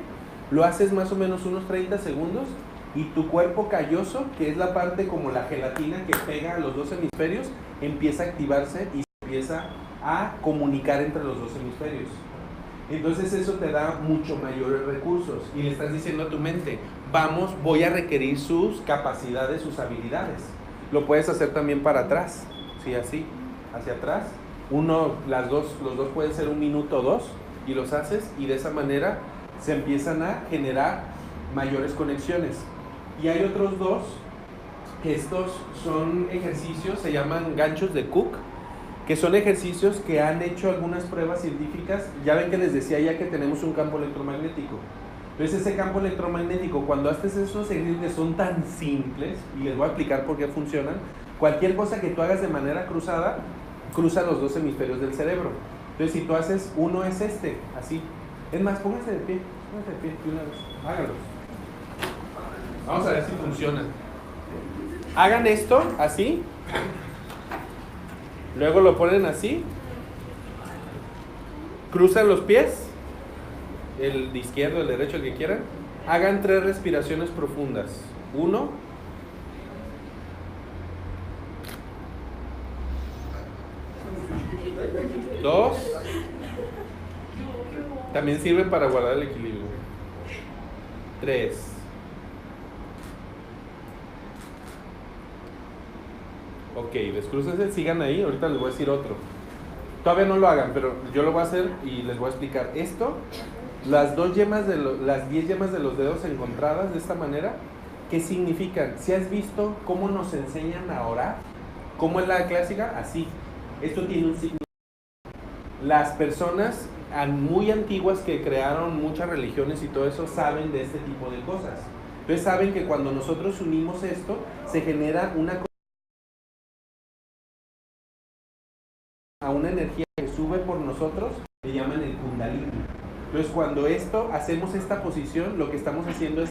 lo haces más o menos unos 30 segundos y tu cuerpo calloso, que es la parte como la gelatina que pega a los dos hemisferios, empieza a activarse y se empieza a comunicar entre los dos hemisferios. Entonces eso te da mucho mayores recursos y le estás diciendo a tu mente, voy a requerir sus capacidades, sus habilidades. Lo puedes hacer también para atrás, ¿sí? Así, hacia atrás. Los dos pueden ser 1 minuto o 2 y los haces y de esa manera se empiezan a generar mayores conexiones. Y hay otros dos, que estos son ejercicios, se llaman ganchos de Cook, que son ejercicios que han hecho algunas pruebas científicas. Ya ven que les decía ya que tenemos un campo electromagnético. Entonces ese campo electromagnético, cuando haces esos ejercicios que son tan simples, y les voy a explicar por qué funcionan, cualquier cosa que tú hagas de manera cruzada, cruza los dos hemisferios del cerebro. Entonces si tú haces, uno es así. Es más, pónganse de pie de una vez, háganlo. Vamos a ver si funciona. Hagan esto así. Luego lo ponen así. Cruzan los pies. El de izquierdo, el derecho, el que quieran. Hagan 3 respiraciones profundas. 1. 2. También sirve para guardar el equilibrio. 3. Ok, descrúcense, sigan ahí, ahorita les voy a decir otro. Todavía no lo hagan, pero yo lo voy a hacer y les voy a explicar. Esto, las 10 yemas de los dedos encontradas de esta manera, ¿qué significan? Si has visto cómo nos enseñan a orar, ¿cómo es la clásica? Así. Esto tiene un significado. Las personas muy antiguas que crearon muchas religiones y todo eso saben de este tipo de cosas. Entonces saben que cuando nosotros unimos esto, se genera una energía que sube por nosotros, le llaman el kundalini. Entonces cuando hacemos esta posición, lo que estamos haciendo es,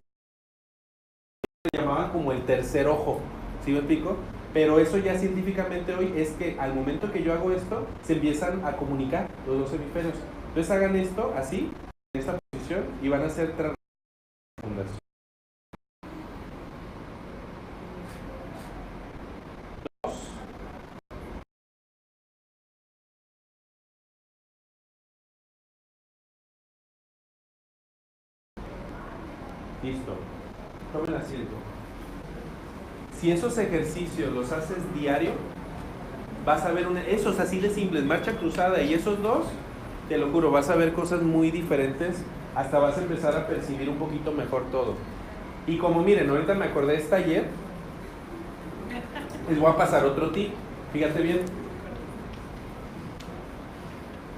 se llamaba como el tercer ojo, ¿sí me explico? Pero eso ya científicamente hoy es que al momento que yo hago esto, se empiezan a comunicar los dos hemisferios. Entonces hagan esto así, en esta posición, y van a hacer transfundación. Listo. Tomen asiento. Si esos ejercicios los haces diario, vas a ver esos así de simples, marcha cruzada y esos dos, te lo juro, vas a ver cosas muy diferentes, hasta vas a empezar a percibir un poquito mejor todo. Y como miren, ahorita me acordé de ayer, les voy a pasar otro tip, fíjate bien.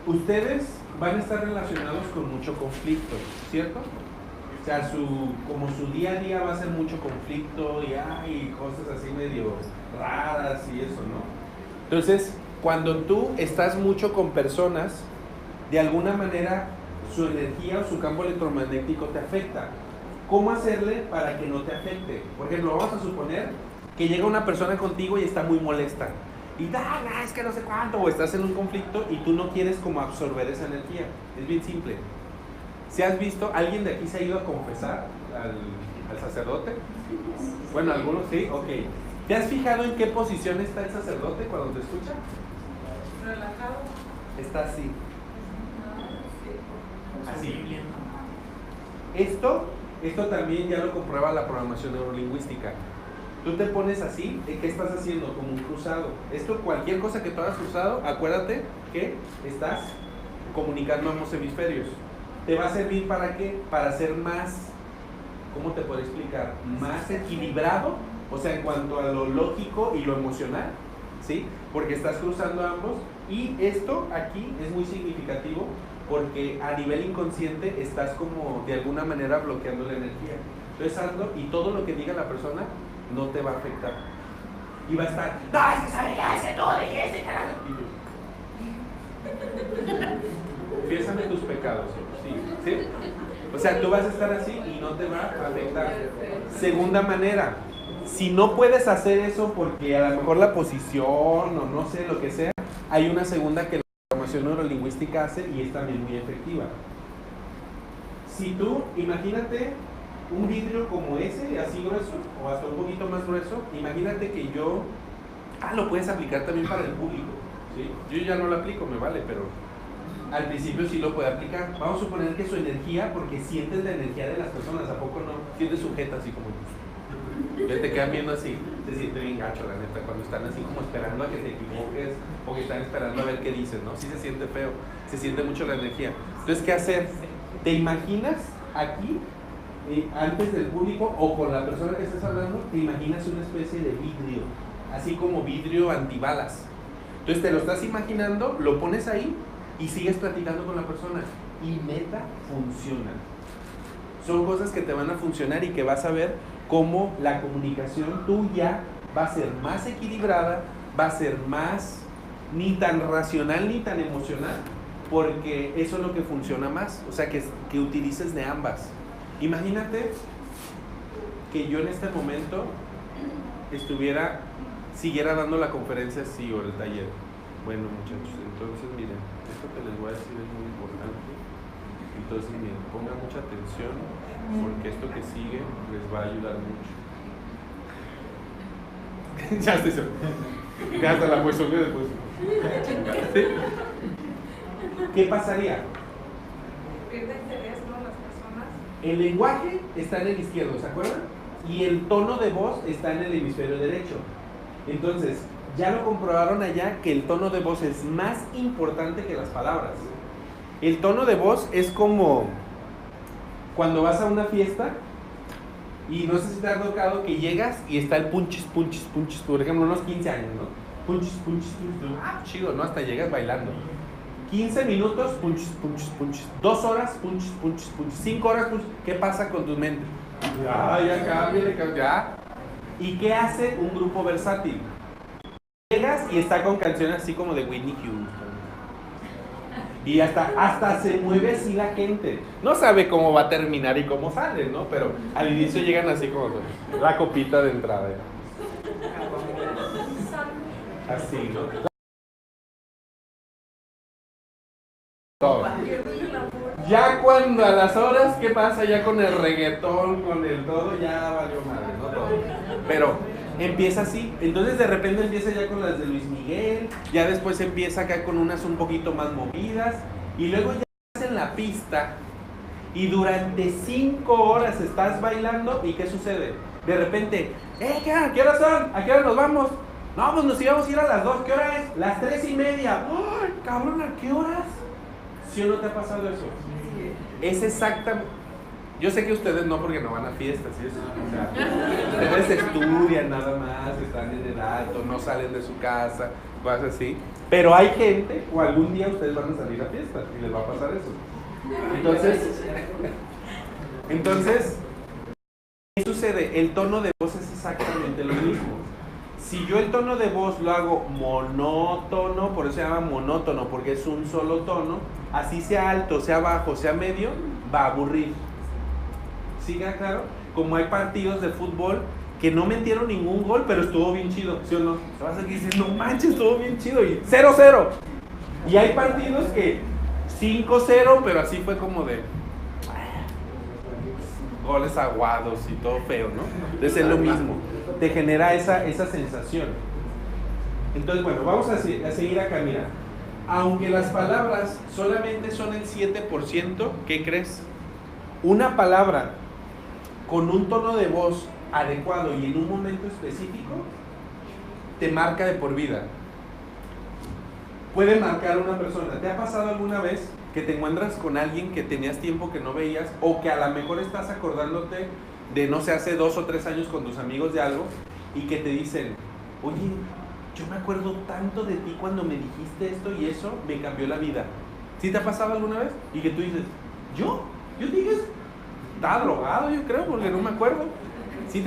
Ustedes van a estar relacionados con mucho conflicto, ¿cierto? O sea, como su día a día va a ser mucho conflicto y hay cosas así medio raras y eso, ¿no? Entonces, cuando tú estás mucho con personas, de alguna manera su energía o su campo electromagnético te afecta. ¿Cómo hacerle para que no te afecte? Por ejemplo, vamos a suponer que llega una persona contigo y está muy molesta. Y es que no sé cuánto, o estás en un conflicto y tú no quieres como absorber esa energía. Es bien simple. ¿Si has visto, alguien de aquí se ha ido a confesar al sacerdote? Bueno, algunos sí, ok. ¿Te has fijado en qué posición está el sacerdote cuando te escucha? Relajado. Está así. Así. Esto también ya lo comprueba la programación neurolingüística. Tú te pones así, ¿qué estás haciendo? Como un cruzado. Esto, cualquier cosa que tú hagas cruzado, acuérdate que estás comunicando ambos hemisferios. ¿Te va a servir para qué? Para ser más, ¿cómo te puedo explicar? Más equilibrado, o sea, en cuanto a lo lógico y lo emocional, ¿sí? Porque estás cruzando ambos, y esto aquí es muy significativo porque a nivel inconsciente estás como de alguna manera bloqueando la energía. Entonces hazlo y todo lo que diga la persona no te va a afectar. Y va a estar, no, es que sabe qué hace, no, déjese, carajo. Piénsame tus pecados, ¿sí? O sea, tú vas a estar así y no te va a afectar. Segunda manera, si no puedes hacer eso porque a lo mejor la posición o no sé, lo que sea, hay una segunda que la programación neurolingüística hace y es también muy efectiva. Si tú, imagínate un vidrio como ese, así grueso, o hasta un poquito más grueso, imagínate que yo, lo puedes aplicar también para el público, ¿sí? Yo ya no lo aplico, me vale, pero al principio sí lo puede aplicar. Vamos a suponer que su energía, porque sientes la energía de las personas, ¿a poco no? Sientes sujeta así como que te quedan viendo así, se siente bien gacho la neta, cuando están así como esperando a que te equivoques o que están esperando a ver qué dices, ¿no? Sí se siente feo, se siente mucho la energía. Entonces, ¿qué hacer? ¿Te imaginas aquí, antes del público o con la persona que estés hablando, te imaginas una especie de vidrio, así como vidrio antibalas? Entonces te lo estás imaginando, lo pones ahí y sigues platicando con la persona y neta funciona. Son cosas que te van a funcionar y que vas a ver cómo la comunicación tuya va a ser más equilibrada, va a ser más ni tan racional ni tan emocional, porque eso es lo que funciona más, o sea que utilices de ambas. Imagínate que yo en este momento siguiera dando la conferencia así o el taller. Bueno, muchachos, entonces miren, esto que les voy a decir es muy importante. Entonces miren, pongan mucha atención porque esto que sigue les va a ayudar mucho. Ya estoy seguro. Ya hasta la puesto después. ¿Sí? ¿Qué pasaría? Pierde interés, ¿no? Las personas. El lenguaje está en el izquierdo, ¿se acuerdan? Y el tono de voz está en el hemisferio derecho. Entonces, ya lo comprobaron allá que el tono de voz es más importante que las palabras. El tono de voz es como cuando vas a una fiesta y no sé si te has tocado que llegas y está el punchis, punchis, punchis, por ejemplo, unos 15 años, ¿no? Punchis, punchis, punchis, chido, ¿no? Hasta llegas bailando. 15 minutos, punchis, punchis, punchis. 2 horas, punchis, punchis, punchis. 5 horas, punchis. ¿Qué pasa con tu mente? Ya cambia, ya. ¿Y qué hace un grupo versátil? Llegas y está con canciones así como de Whitney Houston. Y hasta se mueve así la gente. No sabe cómo va a terminar y cómo sale, ¿no? Pero al inicio llegan así como la copita de entrada. Así, ¿no? Todo. Ya cuando a las horas, ¿qué pasa? Ya con el reggaetón, con el todo, ya valió madre, ¿no? Todo. Pero empieza así, entonces de repente empieza ya con las de Luis Miguel, ya después empieza acá con unas un poquito más movidas, y luego ya estás en la pista, y durante 5 horas estás bailando, ¿y qué sucede? De repente, ¿qué horas son? ¿A qué hora nos vamos? No, pues nos íbamos a ir a las 2, ¿qué hora es? Las 3:30. ¡Ay, cabrón, ¿a qué horas? ¿Sí o no te ha pasado eso? Es exactamente. Yo sé que ustedes no, porque no van a fiestas, ¿sí? O sea, ustedes estudian nada más, están en el alto, no salen de su casa, cosas así. Pero hay gente, o algún día ustedes van a salir a fiestas y les va a pasar eso. Entonces, ¿qué sucede? El tono de voz es exactamente lo mismo. Si yo el tono de voz lo hago monótono, por eso se llama monótono, porque es un solo tono, así sea alto, sea bajo, sea medio, va a aburrir. ¿Siga claro? Como hay partidos de fútbol que no metieron ningún gol, pero estuvo bien chido, ¿sí o no? Te vas a decir, no manches, estuvo bien chido, y 0-0. Y hay partidos que 5-0, pero así fue como de goles aguados y todo feo, ¿no? Entonces es lo mismo, te genera esa sensación. Entonces, bueno, vamos a seguir acá, mira. Aunque las palabras solamente son el 7%, ¿qué crees? Una palabra con un tono de voz adecuado y en un momento específico, te marca de por vida. Puede marcar a una persona. ¿Te ha pasado alguna vez que te encuentras con alguien que tenías tiempo que no veías, o que a lo mejor estás acordándote de, no sé, hace 2 o 3 años con tus amigos de algo, y que te dicen, oye, yo me acuerdo tanto de ti cuando me dijiste esto y eso me cambió la vida? ¿Sí te ha pasado alguna vez? Y que tú dices, ¿yo te dije, estaba drogado, yo creo, porque no me acuerdo. ¿Sí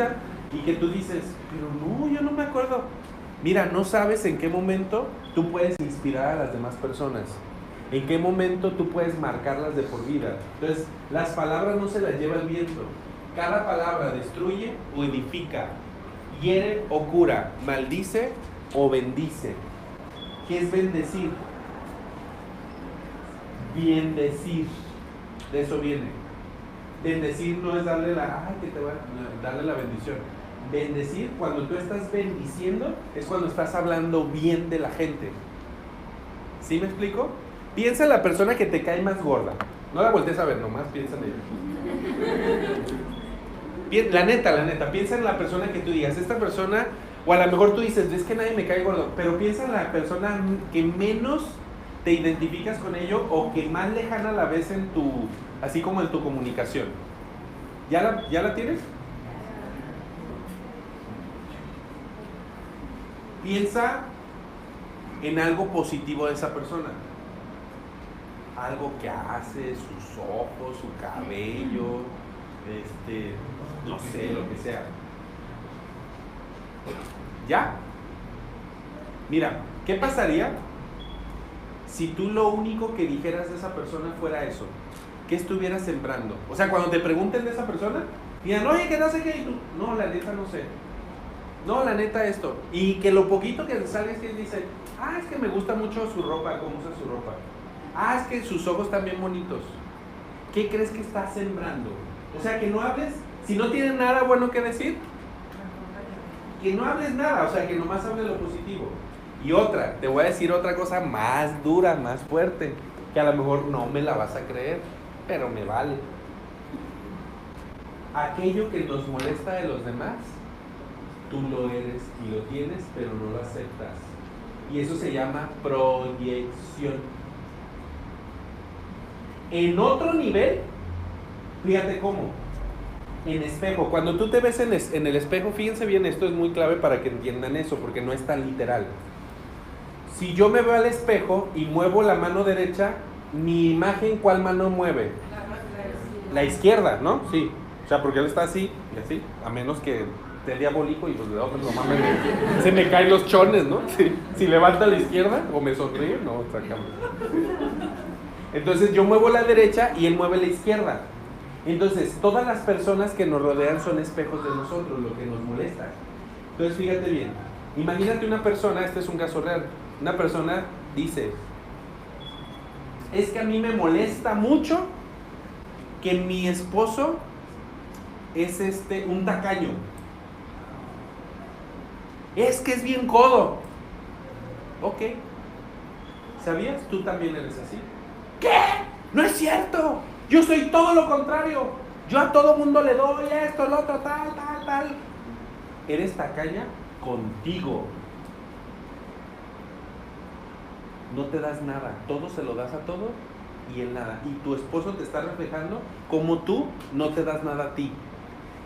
y que tú dices, pero no, yo no me acuerdo. Mira, no sabes en qué momento tú puedes inspirar a las demás personas. En qué momento tú puedes marcarlas de por vida. Entonces, las palabras no se las lleva el viento. Cada palabra destruye o edifica, hiere o cura, maldice o bendice. ¿Qué es bendecir? Biendecir. De eso viene. Bendecir no es darle darle la bendición. Bendecir, cuando tú estás bendiciendo, es cuando estás hablando bien de la gente. ¿Sí me explico? Piensa en la persona que te cae más gorda. No la voltees a ver, nomás piensa en ella. La neta, piensa en la persona que tú digas, esta persona, o a lo mejor tú dices, es que nadie me cae gordo, pero piensa en la persona que menos te identificas con ello, o que más lejana la ves en así como en tu comunicación. ¿Ya la tienes? Piensa en algo positivo de esa persona. Algo que hace, sus ojos, su cabello, no sé, lo que sea. ¿Ya? Mira, ¿qué pasaría si tú lo único que dijeras de esa persona fuera eso? ¿Qué estuvieras sembrando? O sea, cuando te pregunten de esa persona, digan, oye, que no sé qué, y tú, no, la neta no sé. No, la neta esto. Y que lo poquito que sale es que dice, es que me gusta mucho su ropa, cómo usa su ropa. Es que sus ojos están bien bonitos. ¿Qué crees que estás sembrando? O sea, que no hables, si no tienen nada bueno que decir, que no hables nada, o sea, que nomás hables lo positivo. Y otra, te voy a decir otra cosa más dura, más fuerte, que a lo mejor no me la vas a creer, pero me vale. Aquello que nos molesta de los demás, tú lo eres y lo tienes, pero no lo aceptas. Y eso se llama proyección. En otro nivel, fíjate cómo, en espejo, cuando tú te ves en el espejo, fíjense bien, esto es muy clave para que entiendan eso, porque no es tan literal. Si yo me veo al espejo y muevo la mano derecha, mi imagen, ¿cuál mano mueve? La izquierda, ¿no? Sí, o sea, porque él está así y así, a menos que esté diabólico y pues de otro, no mames, se me caen los chones, ¿no? Sí. Si levanta a la izquierda o me sonríe, no, sacamos. Entonces yo muevo la derecha y él mueve la izquierda. Entonces todas las personas que nos rodean son espejos de nosotros, lo que nos molesta. Entonces fíjate bien, Imagínate una persona, este es un caso real, una persona dice, es que a mí me molesta mucho que mi esposo es un tacaño. Es que es bien codo. Ok. ¿Sabías? Tú también eres así. ¿Qué? No es cierto. Yo soy todo lo contrario. Yo a todo mundo le doy esto, lo otro, tal. Eres tacaña contigo. No te das nada. Todo se lo das a todo y él nada. Y tu esposo te está reflejando como tú no te das nada a ti.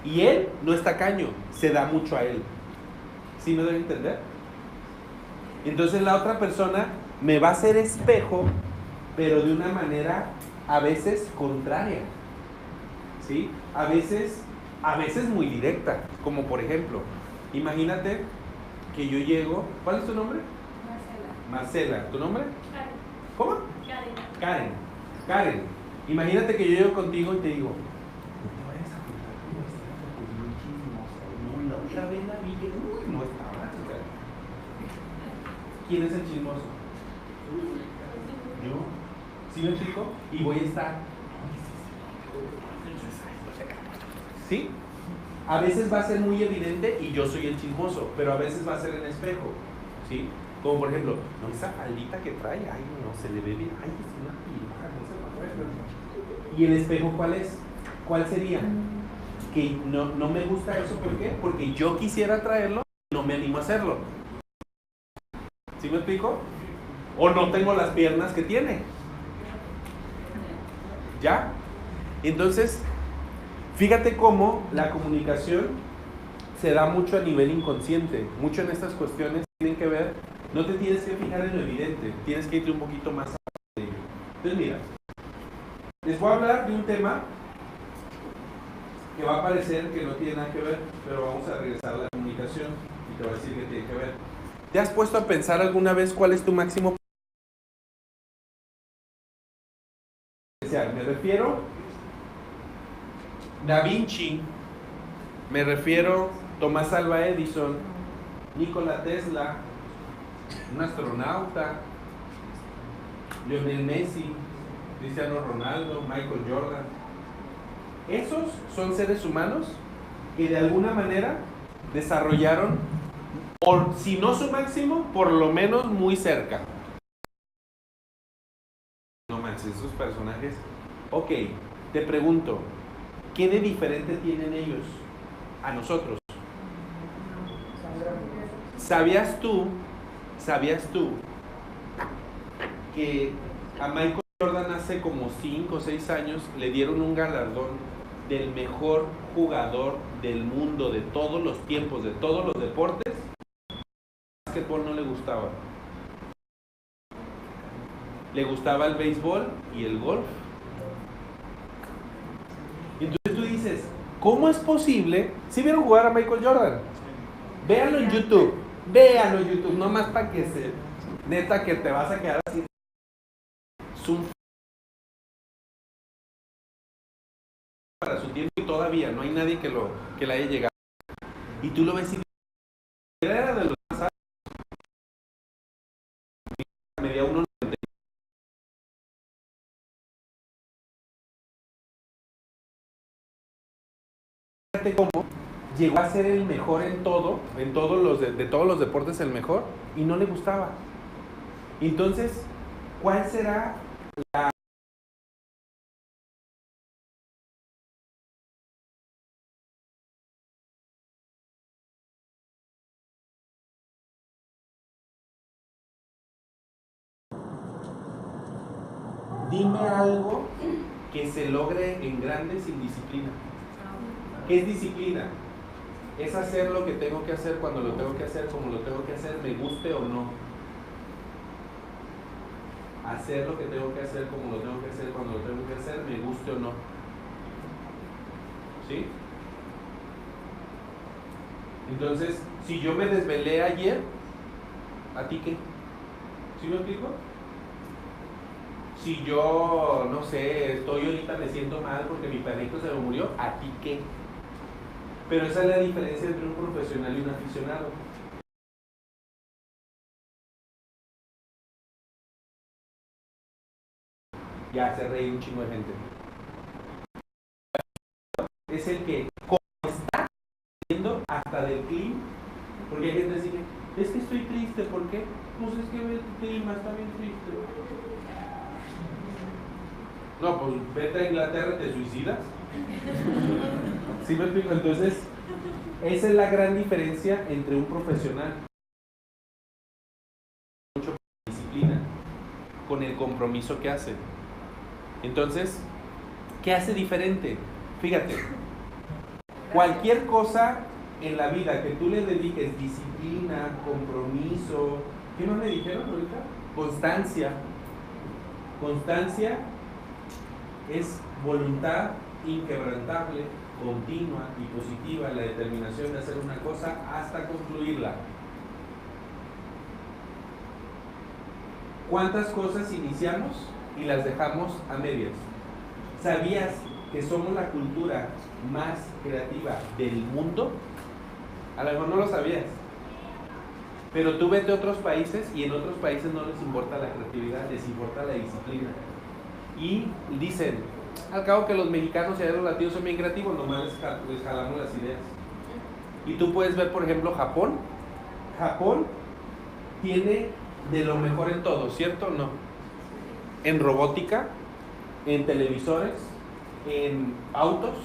Y él no es tacaño, se da mucho a él. ¿Sí me debe entender? Entonces la otra persona me va a hacer espejo, pero de una manera a veces contraria. ¿Sí? A veces muy directa. Como por ejemplo, imagínate que yo llego. ¿Cuál es tu nombre? Marcela. ¿Tu nombre? Karen. ¿Cómo? Karen. Imagínate que yo llego contigo y te digo, no te vayas a juntar con esta porque es muy chismosa. No, la otra vez la vi que no estaba. ¿Quién es el chismoso? Yo. ¿Sí me explico? Y voy a estar. ¿Sí? A veces va a ser muy evidente y yo soy el chismoso, pero a veces va a ser en espejo. ¿Sí? Como por ejemplo, no, esa faldita que trae, ay, no, se le ve bien, ay, es una piruja, no sé. ¿Y el espejo cuál es? ¿Cuál sería? Que no me gusta eso, ¿por qué? Porque yo quisiera traerlo y no me animo a hacerlo. ¿Sí me explico? O no tengo las piernas que tiene. ¿Ya? Entonces, fíjate cómo la comunicación se da mucho a nivel inconsciente. Mucho en estas cuestiones tienen que ver, no te tienes que fijar en lo evidente, tienes que irte un poquito más allá de ello. Entonces mira, les voy a hablar de un tema que va a parecer que no tiene nada que ver, pero vamos a regresar a la comunicación y te voy a decir que tiene que ver. ¿Te has puesto a pensar alguna vez cuál es tu máximo potencial? Me refiero Da Vinci, me refiero Tomás Alva Edison, Nikola Tesla, un astronauta, Lionel Messi, Cristiano Ronaldo, Michael Jordan. Esos son seres humanos que de alguna manera desarrollaron, o si no su máximo, por lo menos muy cerca. No manches, esos personajes. Ok, te pregunto, ¿qué de diferente tienen ellos a nosotros? ¿Sabías tú que a Michael Jordan hace como 5 o 6 años le dieron un galardón del mejor jugador del mundo de todos los tiempos, de todos los deportes? El básquetbol no le gustaba. Le gustaba el béisbol y el golf. Entonces tú dices, ¿cómo es posible? ¿Sí vieron jugar a Michael Jordan? Véanlo en YouTube, nomás para que se... Neta que te vas a quedar así. Para su tiempo y todavía no hay nadie que le haya llegado. Y tú lo ves y era de los más altos. Medía 1.90. Fíjate cómo llegó a ser el mejor en todo, en todos los de todos los deportes el mejor, y no le gustaba. Entonces, ¿cuál será la... Dime algo que se logre en grande sin disciplina. ¿Qué es disciplina? Es hacer lo que tengo que hacer cuando lo tengo que hacer, como lo tengo que hacer, me guste o no. Hacer lo que tengo que hacer, como lo tengo que hacer, cuando lo tengo que hacer, me guste o no. ¿Sí? Entonces, si yo me desvelé ayer, ¿a ti qué? ¿Sí me explico? Si yo, no sé, estoy ahorita, me siento mal porque mi perrito se me murió, ¿a ti qué? Pero esa es la diferencia entre un profesional y un aficionado. y hace reír un chingo de gente. Es el que, como está haciendo hasta del clima, porque hay gente que dice, es que estoy triste, ¿por qué? Pues es que el clima está bien triste. No, pues vete a Inglaterra y te suicidas. ¿Sí me explico? Entonces, esa es la gran diferencia entre un profesional mucho disciplina con el compromiso que hace. Entonces, ¿qué hace diferente? Fíjate, cualquier cosa en la vida que tú le dediques disciplina, compromiso, ¿qué más me dijeron ahorita? Constancia. Constancia es voluntad inquebrantable, continua y positiva en la determinación de hacer una cosa hasta concluirla. ¿Cuántas cosas iniciamos y las dejamos a medias? ¿Sabías que somos la cultura más creativa del mundo? A lo mejor no lo sabías. Pero tú vete a otros países y en otros países no les importa la creatividad, les importa la disciplina. Y dicen, al cabo que los mexicanos y los latinos son bien creativos, nomás les jalamos las ideas. Y tú puedes ver, por ejemplo, Japón. Japón tiene de lo mejor en todo, ¿cierto o no? En robótica, en televisores, en autos.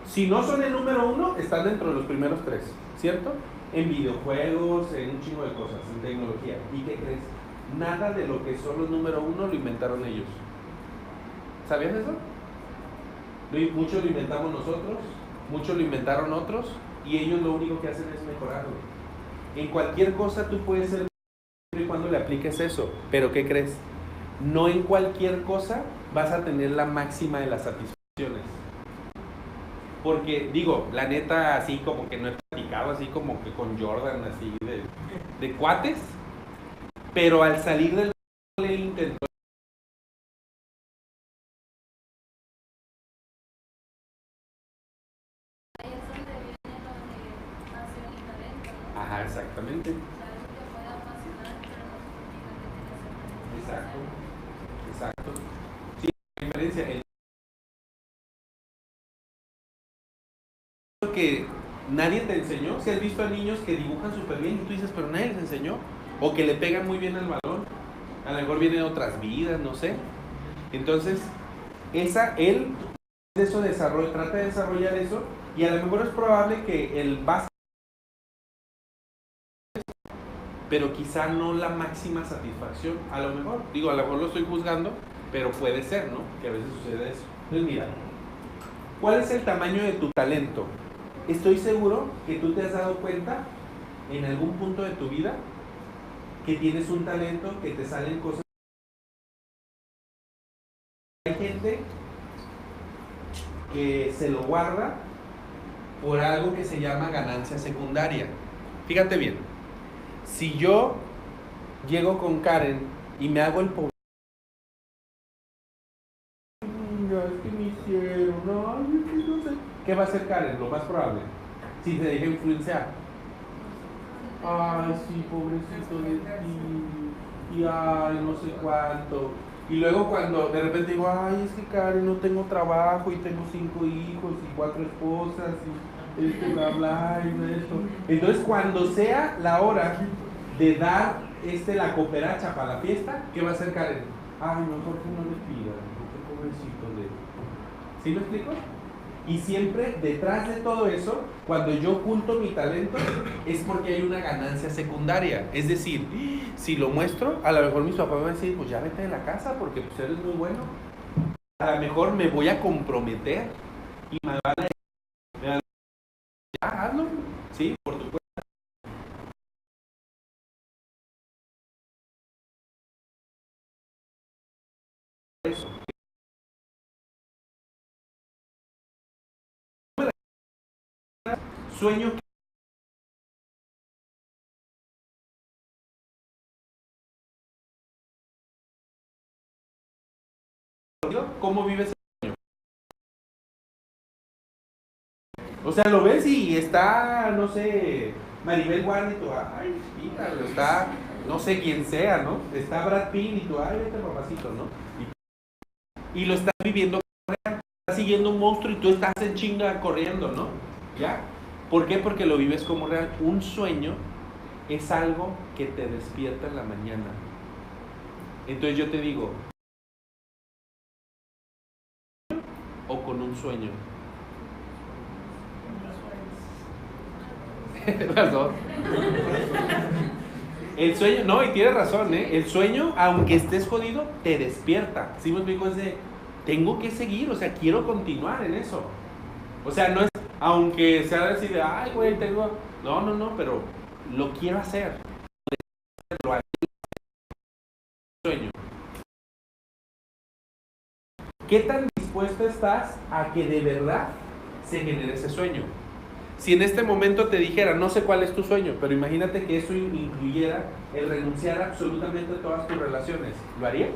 Si no son el número uno, están dentro de los primeros tres, ¿cierto? En videojuegos, en un chingo de cosas, en tecnología. ¿Y qué crees? Nada de lo que son los número uno lo inventaron ellos. ¿Sabías eso? Mucho lo inventamos nosotros, mucho lo inventaron otros, y ellos lo único que hacen es mejorarlo. En cualquier cosa tú puedes ser siempre y cuando le apliques eso, pero ¿qué crees? No en cualquier cosa vas a tener la máxima de las satisfacciones. Porque, digo, la neta, así como que no he platicado así como que con Jordan, así de cuates, pero al salir del le intentó. Ahí es donde viene lo de pasión y talento, ¿no? Ajá, exactamente. Sabes que puede apasionar, pero no significa que tienes que Exacto, exacto. Sí, la diferencia. Que nadie te enseñó. Si has visto a niños que dibujan súper bien y tú dices, pero nadie les enseñó, o que le pegan muy bien al balón, a lo mejor vienen otras vidas, no sé. Entonces, él eso trata de desarrollar eso, y a lo mejor es probable que el básquet, pero quizá no la máxima satisfacción, a lo mejor lo estoy juzgando, pero puede ser, ¿no? Que a veces sucede eso. Entonces mira, ¿cuál es el tamaño de tu talento? Estoy seguro que tú te has dado cuenta en algún punto de tu vida que tienes un talento, que te salen cosas. Hay gente que se lo guarda por algo que se llama ganancia secundaria. Fíjate bien, si yo llego con Karen y me hago el pobre, es que me hicieron, ay, es que no sé. ¿Qué va a hacer Karen? Lo más probable, si se deja influenciar. Ay, sí, pobrecito de ti, y ay, no sé cuánto. Y luego cuando de repente digo, ay, es que Karen, no tengo trabajo y tengo 5 hijos y 4 esposas y bla bla y esto. Entonces cuando sea la hora de dar la cooperacha para la fiesta, ¿qué va a hacer Karen? Ay, mejor que no le pida, porque pobrecito de... ¿Sí me explico? Y siempre detrás de todo eso, cuando yo oculto mi talento, es porque hay una ganancia secundaria. Es decir, si lo muestro, a lo mejor mis papás me van a decir, pues ya vete de la casa porque pues eres muy bueno. A lo mejor me voy a comprometer y me van a decir, ya hazlo, sí, por tu cuenta. Eso. Sueño que ¿cómo vives ese sueño? O sea, lo ves y está, no sé, Maribel Guardia y tú, ay, quítalo, está, no sé quién sea, ¿no? Está Brad Pitt y tú, ay, vete papacito, ¿no? Y y lo estás viviendo real. Estás siguiendo un monstruo y tú estás en chinga corriendo, ¿no? ¿Ya? ¿Por qué? Porque lo vives como real. Un sueño es algo que te despierta en la mañana. Entonces yo te digo, o con un sueño. Las dos. El sueño, no, y tienes razón, ¿eh? El sueño, aunque estés jodido, te despierta. ¿Sí me explico? Es de, tengo que seguir, o sea, quiero continuar en eso. O sea, no es, aunque sea decir, ay, güey, tengo... No, pero lo quiero hacer. Lo haré. Sueño. ¿Qué tan dispuesto estás a que de verdad se genere ese sueño? Si en este momento te dijera, no sé cuál es tu sueño, pero imagínate que eso incluyera el renunciar absolutamente a todas tus relaciones, ¿lo harías?